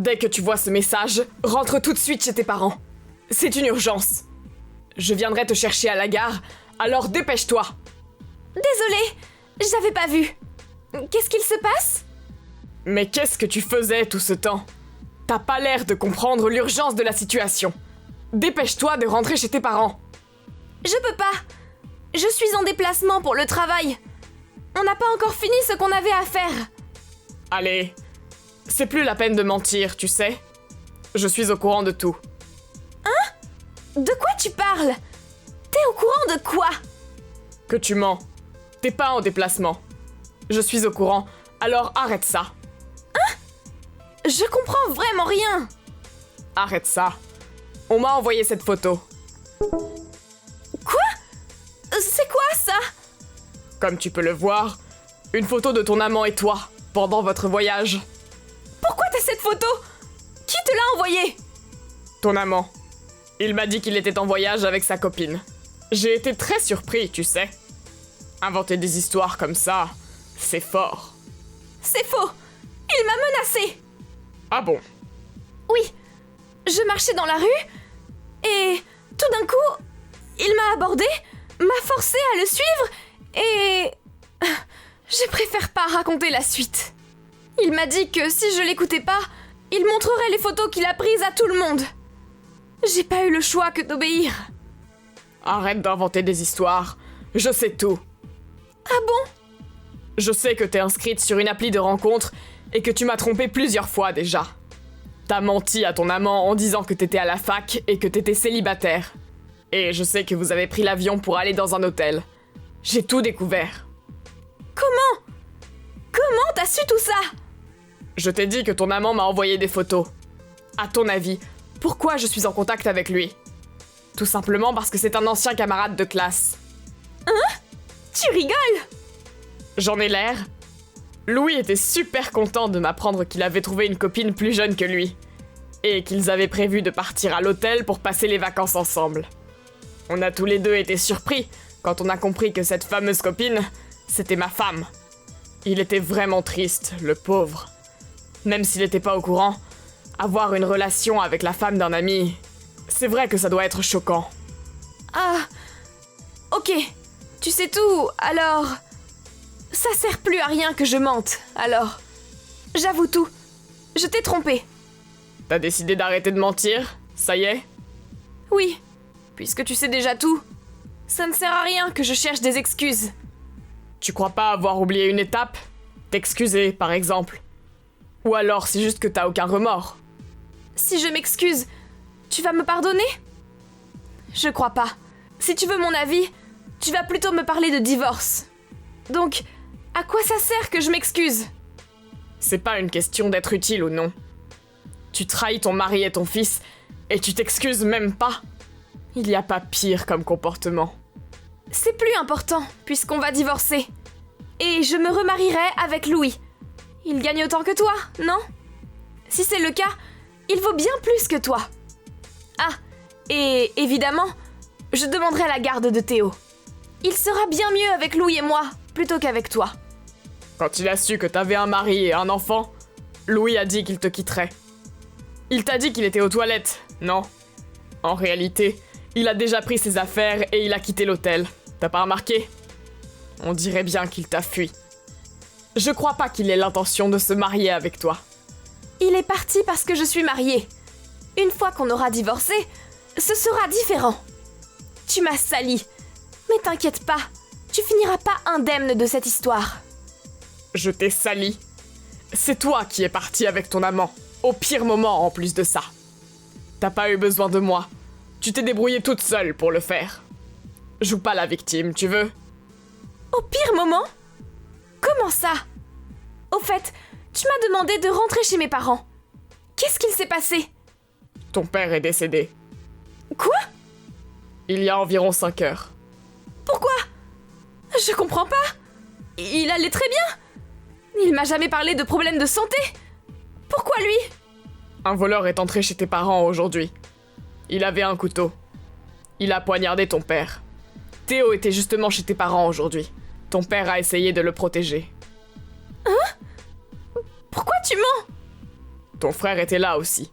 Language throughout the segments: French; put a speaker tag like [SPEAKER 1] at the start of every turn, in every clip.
[SPEAKER 1] Dès que tu vois ce message, rentre tout de suite chez tes parents. C'est une urgence. Je viendrai te chercher à la gare, alors dépêche-toi.
[SPEAKER 2] Désolée, j'avais pas vu. Qu'est-ce qu'il se passe?
[SPEAKER 1] Mais qu'est-ce que tu faisais tout ce temps? T'as pas l'air de comprendre l'urgence de la situation. Dépêche-toi de rentrer chez tes parents.
[SPEAKER 2] Je peux pas. Je suis en déplacement pour le travail. On n'a pas encore fini ce qu'on avait à faire.
[SPEAKER 1] Allez, c'est plus la peine de mentir, tu sais. Je suis au courant de tout.
[SPEAKER 2] Hein? De quoi tu parles? T'es au courant de quoi?
[SPEAKER 1] Que tu mens. T'es pas en déplacement. Je suis au courant, alors arrête ça.
[SPEAKER 2] Hein? Je comprends vraiment rien.
[SPEAKER 1] Arrête ça. On m'a envoyé cette photo.
[SPEAKER 2] Quoi? C'est quoi ça?
[SPEAKER 1] Comme tu peux le voir, une photo de ton amant et toi, pendant votre voyage.
[SPEAKER 2] Pourquoi t'as cette photo? Qui te l'a envoyée?
[SPEAKER 1] Ton amant. Il m'a dit qu'il était en voyage avec sa copine. J'ai été très surpris, tu sais. Inventer des histoires comme ça, c'est fort.
[SPEAKER 2] C'est faux. Il m'a menacée.
[SPEAKER 1] Ah bon?
[SPEAKER 2] Oui. Je marchais dans la rue et tout d'un coup, il m'a abordé, m'a forcé à le suivre et... Je préfère pas raconter la suite. Il m'a dit que si je l'écoutais pas, il montrerait les photos qu'il a prises à tout le monde. J'ai pas eu le choix que d'obéir.
[SPEAKER 1] Arrête d'inventer des histoires. Je sais tout.
[SPEAKER 2] Ah bon?
[SPEAKER 1] Je sais que t'es inscrite sur une appli de rencontre et que tu m'as trompé plusieurs fois déjà. T'as menti à ton amant en disant que t'étais à la fac et que t'étais célibataire. Et je sais que vous avez pris l'avion pour aller dans un hôtel. J'ai tout découvert.
[SPEAKER 2] Comment? Comment t'as su tout ça?
[SPEAKER 1] Je t'ai dit que ton amant m'a envoyé des photos. À ton avis, pourquoi je suis en contact avec lui? Tout simplement parce que c'est un ancien camarade de classe.
[SPEAKER 2] Hein? Tu rigoles?
[SPEAKER 1] J'en ai l'air. Louis était super content de m'apprendre qu'il avait trouvé une copine plus jeune que lui. Et qu'ils avaient prévu de partir à l'hôtel pour passer les vacances ensemble. On a tous les deux été surpris quand on a compris que cette fameuse copine, c'était ma femme. Il était vraiment triste, le pauvre. Même s'il n'était pas au courant, avoir une relation avec la femme d'un ami, c'est vrai que ça doit être choquant.
[SPEAKER 2] Ah... Ok, tu sais tout, alors... Ça sert plus à rien que je mente, alors... J'avoue tout, je t'ai trompé.
[SPEAKER 1] T'as décidé d'arrêter de mentir? Ça y est?
[SPEAKER 2] Oui, puisque tu sais déjà tout. Ça ne sert à rien que je cherche des excuses.
[SPEAKER 1] Tu crois pas avoir oublié une étape? T'excuser, par exemple. Ou alors c'est juste que t'as aucun remords.
[SPEAKER 2] Si je m'excuse, tu vas me pardonner? Je crois pas. Si tu veux mon avis, tu vas plutôt me parler de divorce. Donc, à quoi ça sert que je m'excuse?
[SPEAKER 1] C'est pas une question d'être utile ou non. Tu trahis ton mari et ton fils, et tu t'excuses même pas. Il y a pas pire comme comportement.
[SPEAKER 2] C'est plus important, puisqu'on va divorcer. Et je me remarierai avec Louis. Il gagne autant que toi, non? Si c'est le cas, il vaut bien plus que toi. Ah, et évidemment, je demanderai la garde de Théo. Il sera bien mieux avec Louis et moi, plutôt qu'avec toi.
[SPEAKER 1] Quand il a su que t'avais un mari et un enfant, Louis a dit qu'il te quitterait. Il t'a dit qu'il était aux toilettes, non? En réalité, il a déjà pris ses affaires et il a quitté l'hôtel. T'as pas remarqué? On dirait bien qu'il t'a fui. Je crois pas qu'il ait l'intention de se marier avec toi.
[SPEAKER 2] Il est parti parce que je suis mariée. Une fois qu'on aura divorcé, ce sera différent. Tu m'as sali. Mais t'inquiète pas, tu finiras pas indemne de cette histoire.
[SPEAKER 1] Je t'ai sali. C'est toi qui es parti avec ton amant. Au pire moment en plus de ça. T'as pas eu besoin de moi. Tu t'es débrouillée toute seule pour le faire. Joue pas la victime, tu veux?
[SPEAKER 2] Au pire moment? Comment ça? Au fait, tu m'as demandé de rentrer chez mes parents. Qu'est-ce qu'il s'est passé?
[SPEAKER 1] Ton père est décédé.
[SPEAKER 2] Quoi?
[SPEAKER 1] Il y a environ 5 heures.
[SPEAKER 2] Pourquoi? Je comprends pas. Il allait très bien. Il m'a jamais parlé de problèmes de santé. Pourquoi lui?
[SPEAKER 1] Un voleur est entré chez tes parents aujourd'hui. Il avait un couteau. Il a poignardé ton père. Théo était justement chez tes parents aujourd'hui. Ton père a essayé de le protéger.
[SPEAKER 2] Hein? Pourquoi tu mens?
[SPEAKER 1] Ton frère était là aussi.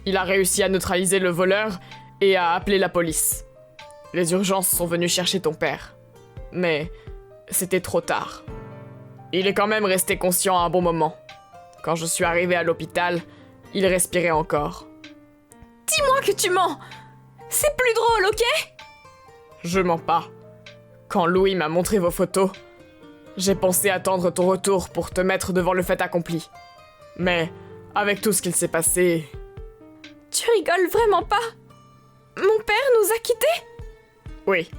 [SPEAKER 1] Il a réussi à neutraliser le voleur et à appeler la police. Les urgences sont venues chercher ton père. Mais c'était trop tard. Il est quand même resté conscient à un bon moment. Quand je suis arrivé à l'hôpital, il respirait encore.
[SPEAKER 2] Dis-moi que tu mens! C'est plus drôle, ok?
[SPEAKER 1] Je mens pas. Quand Louis m'a montré vos photos, j'ai pensé attendre ton retour pour te mettre devant le fait accompli. Mais avec tout ce qu'il s'est passé...
[SPEAKER 2] Tu rigoles vraiment pas? Mon père nous a quittés?
[SPEAKER 1] Oui.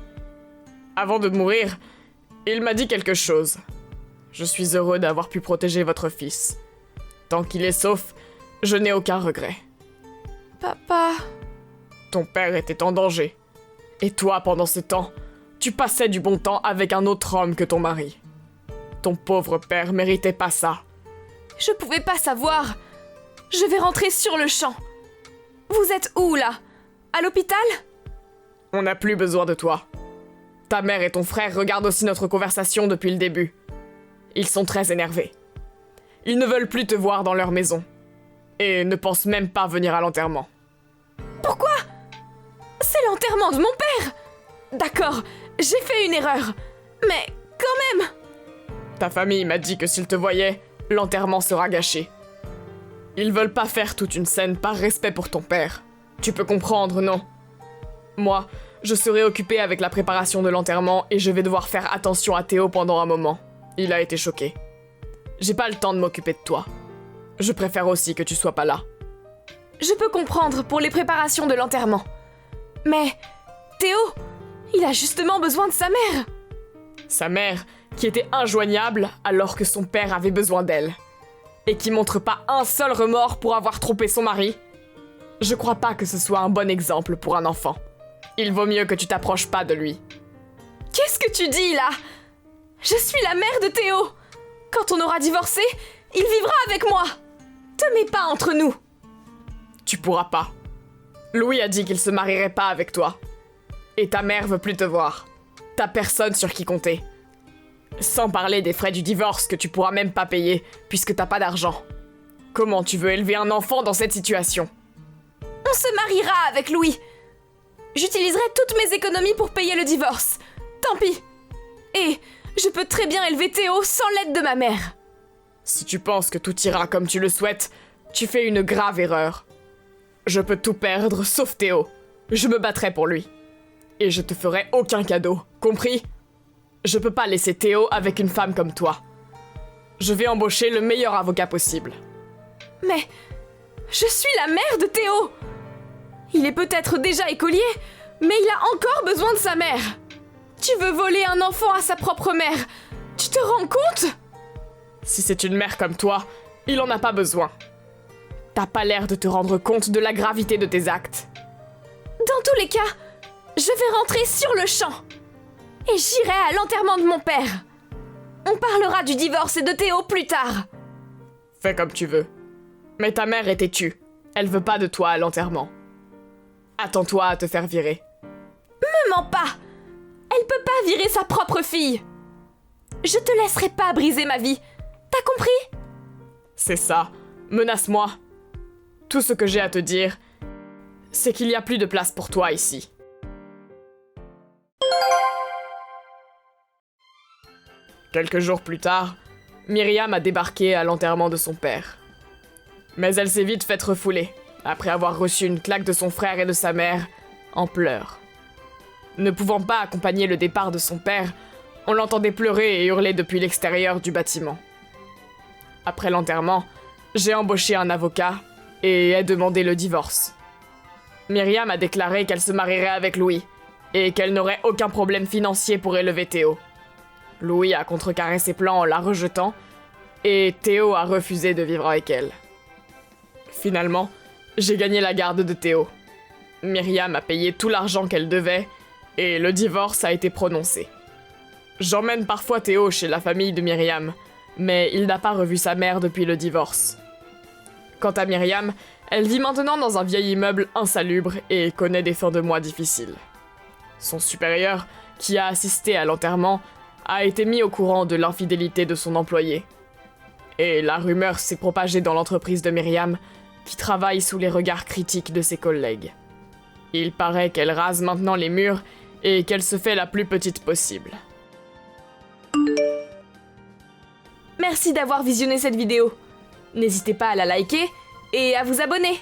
[SPEAKER 1] Avant de mourir, il m'a dit quelque chose. Je suis heureux d'avoir pu protéger votre fils. Tant qu'il est sauf, je n'ai aucun regret.
[SPEAKER 2] Papa...
[SPEAKER 1] Ton père était en danger. Et toi, pendant ce temps, tu passais du bon temps avec un autre homme que ton mari. Ton pauvre père méritait pas ça.
[SPEAKER 2] Je pouvais pas savoir. Je vais rentrer sur le champ. Vous êtes où, là? À l'hôpital?
[SPEAKER 1] On n'a plus besoin de toi. Ta mère et ton frère regardent aussi notre conversation depuis le début. Ils sont très énervés. Ils ne veulent plus te voir dans leur maison. Et ne pensent même pas venir à l'enterrement.
[SPEAKER 2] Pourquoi? C'est l'enterrement de mon père! D'accord, j'ai fait une erreur. Mais quand même...
[SPEAKER 1] Ta famille m'a dit que s'ils te voyaient, l'enterrement sera gâché. Ils veulent pas faire toute une scène par respect pour ton père. Tu peux comprendre, non? Moi, je serai occupée avec la préparation de l'enterrement et je vais devoir faire attention à Théo pendant un moment. Il a été choqué. J'ai pas le temps de m'occuper de toi. Je préfère aussi que tu sois pas là.
[SPEAKER 2] Je peux comprendre pour les préparations de l'enterrement. Mais Théo, il a justement besoin de sa mère.
[SPEAKER 1] Sa mère, qui était injoignable alors que son père avait besoin d'elle. Et qui montre pas un seul remords pour avoir trompé son mari. Je crois pas que ce soit un bon exemple pour un enfant. Il vaut mieux que tu t'approches pas de lui.
[SPEAKER 2] Qu'est-ce que tu dis là? Je suis la mère de Théo. Quand on aura divorcé, il vivra avec moi. Te mets pas entre nous.
[SPEAKER 1] Tu pourras pas. Louis a dit qu'il se marierait pas avec toi. Et ta mère veut plus te voir. T'as personne sur qui compter. Sans parler des frais du divorce que tu pourras même pas payer, puisque t'as pas d'argent. Comment tu veux élever un enfant dans cette situation?
[SPEAKER 2] On se mariera avec Louis. J'utiliserai toutes mes économies pour payer le divorce. Tant pis. Et je peux très bien élever Théo sans l'aide de ma mère.
[SPEAKER 1] Si tu penses que tout ira comme tu le souhaites, tu fais une grave erreur. Je peux tout perdre sauf Théo. Je me battrai pour lui. Et je te ferai aucun cadeau, compris? Je peux pas laisser Théo avec une femme comme toi. Je vais embaucher le meilleur avocat possible.
[SPEAKER 2] Mais je suis la mère de Théo. Il est peut-être déjà écolier, mais il a encore besoin de sa mère. Tu veux voler un enfant à sa propre mère? Tu te rends compte?
[SPEAKER 1] Si c'est une mère comme toi, il en a pas besoin. T'as pas l'air de te rendre compte de la gravité de tes actes.
[SPEAKER 2] Dans tous les cas, je vais rentrer sur le champ. Et j'irai à l'enterrement de mon père. On parlera du divorce et de Théo plus tard.
[SPEAKER 1] Fais comme tu veux. Mais ta mère est têtue. Elle veut pas de toi à l'enterrement. Attends-toi à te faire virer.
[SPEAKER 2] Me mens pas. Elle peut pas virer sa propre fille. Je te laisserai pas briser ma vie. T'as compris?
[SPEAKER 1] C'est ça. Menace-moi. Tout ce que j'ai à te dire, c'est qu'il y a plus de place pour toi ici. Quelques jours plus tard, Myriam a débarqué à l'enterrement de son père. Mais elle s'est vite faite refouler, après avoir reçu une claque de son frère et de sa mère, en pleurs. Ne pouvant pas accompagner le départ de son père, on l'entendait pleurer et hurler depuis l'extérieur du bâtiment. Après l'enterrement, j'ai embauché un avocat et ai demandé le divorce. Myriam a déclaré qu'elle se marierait avec Louis et qu'elle n'aurait aucun problème financier pour élever Théo. Louis a contrecarré ses plans en la rejetant et Théo a refusé de vivre avec elle. Finalement, j'ai gagné la garde de Théo. Myriam a payé tout l'argent qu'elle devait et le divorce a été prononcé. J'emmène parfois Théo chez la famille de Myriam, mais il n'a pas revu sa mère depuis le divorce. Quant à Myriam, elle vit maintenant dans un vieil immeuble insalubre et connaît des fins de mois difficiles. Son supérieur, qui a assisté à l'enterrement, a été mis au courant de l'infidélité de son employé. Et la rumeur s'est propagée dans l'entreprise de Myriam qui travaille sous les regards critiques de ses collègues. Il paraît qu'elle rase maintenant les murs et qu'elle se fait la plus petite possible.
[SPEAKER 2] Merci d'avoir visionné cette vidéo. N'hésitez pas à la liker et à vous abonner.